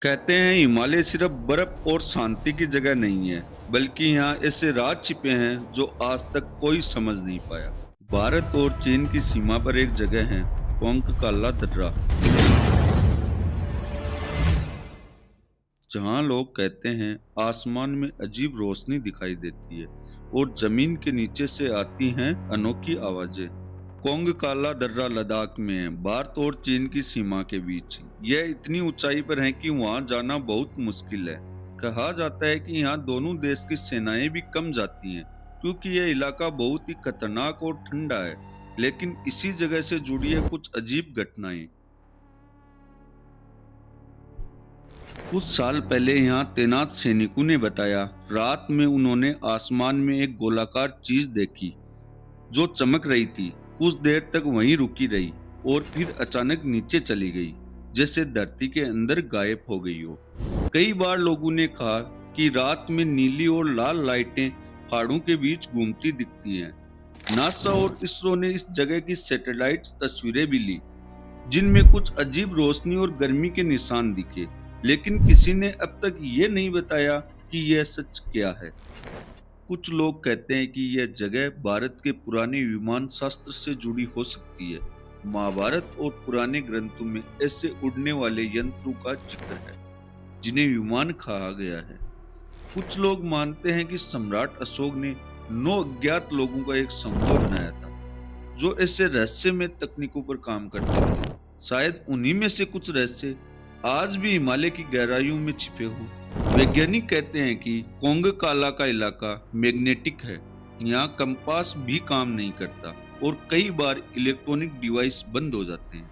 कहते हैं हिमालय सिर्फ बर्फ और शांति की जगह नहीं है, बल्कि यहाँ ऐसे राज छिपे हैं जो आज तक कोई समझ नहीं पाया। भारत और चीन की सीमा पर एक जगह है, कोंककाला दर्रा, जहाँ लोग कहते हैं आसमान में अजीब रोशनी दिखाई देती है और जमीन के नीचे से आती हैं अनोखी आवाजें। कोंगकाला दर्रा लद्दाख में है, भारत और चीन की सीमा के बीच। यह इतनी ऊंचाई पर है कि वहां जाना बहुत मुश्किल है। कहा जाता है कि यहाँ दोनों देश की सेनाएं भी कम जाती हैं, क्योंकि यह इलाका बहुत ही खतरनाक और ठंडा है। लेकिन इसी जगह से जुड़ी है कुछ अजीब घटनाएं। कुछ साल पहले यहाँ तैनात सैनिकों ने बताया, रात में उन्होंने आसमान में एक गोलाकार चीज देखी जो चमक रही थी। कुछ देर तक वहीं रुकी रही और फिर अचानक नीचे चली गई, जैसे धरती के अंदर गायब हो गई हो। कई बार लोगों ने कहा कि रात में नीली और लाल लाइटें पहाड़ों के बीच घूमती दिखती हैं। नासा और इसरो ने इस जगह की सैटेलाइट तस्वीरें भी ली, जिनमें कुछ अजीब रोशनी और गर्मी के निशान दिखे। लेकिन किसी ने अब तक ये नहीं बताया कि यह सच क्या है। कुछ लोग कहते हैं कि यह जगह भारत के पुराने विमान शास्त्र से जुड़ी हो सकती है। महाभारत और पुराने ग्रंथों में ऐसे उड़ने वाले यंत्रों का जिक्र है, जिन्हें विमान कहा गया है। कुछ लोग मानते हैं कि सम्राट अशोक ने 9 अज्ञात लोगों का एक समूह बनाया था, जो ऐसे रहस्यमय तकनीकों पर काम करते थे। शायद उन्हीं में से कुछ रहस्य आज भी हिमालय की गहराइयों में छिपे हों। वैज्ञानिक कहते हैं कि कोंगकाला का इलाका मैग्नेटिक है। यहाँ कंपास भी काम नहीं करता और कई बार इलेक्ट्रॉनिक डिवाइस बंद हो जाते हैं।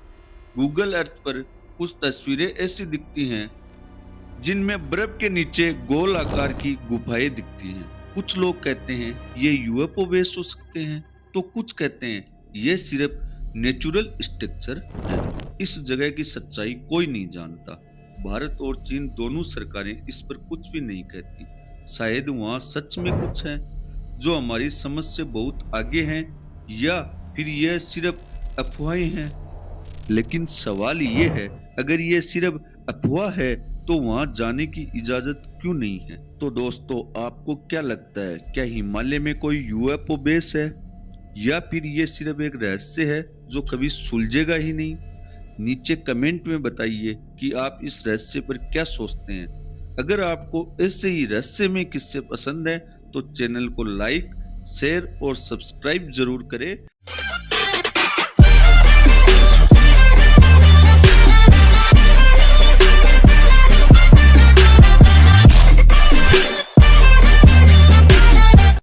गूगल अर्थ पर कुछ तस्वीरें ऐसी दिखती हैं जिनमें बर्फ के नीचे गोल आकार की गुफाएं दिखती हैं। कुछ लोग कहते हैं ये यूएफओ बेस हो सकते हैं, तो कुछ कहते हैं ये सिर्फ नेचुरल स्ट्रक्चर है। इस जगह की सच्चाई कोई नहीं जानता। भारत और चीन दोनों सरकारें इस पर कुछ भी नहीं कहती। शायद वहाँ सच में कुछ है जो हमारी समझ से बहुत आगे हैं, या फिर यह सिर्फ अफवाहें हैं। लेकिन सवाल ये है, अगर ये सिर्फ अफवाह है तो वहां जाने की इजाजत क्यों नहीं है? तो दोस्तों, आपको क्या लगता है, क्या हिमालय में कोई यूएफओ बेस है, या फिर ये सिर्फ एक रहस्य है जो कभी सुलझेगा ही नहीं? नीचे कमेंट में बताइए कि आप इस रहस्य पर क्या सोचते हैं। अगर आपको ऐसे ही रहस्यमय किस्से पसंद है तो चैनल को लाइक, शेयर और सब्सक्राइब जरूर करें।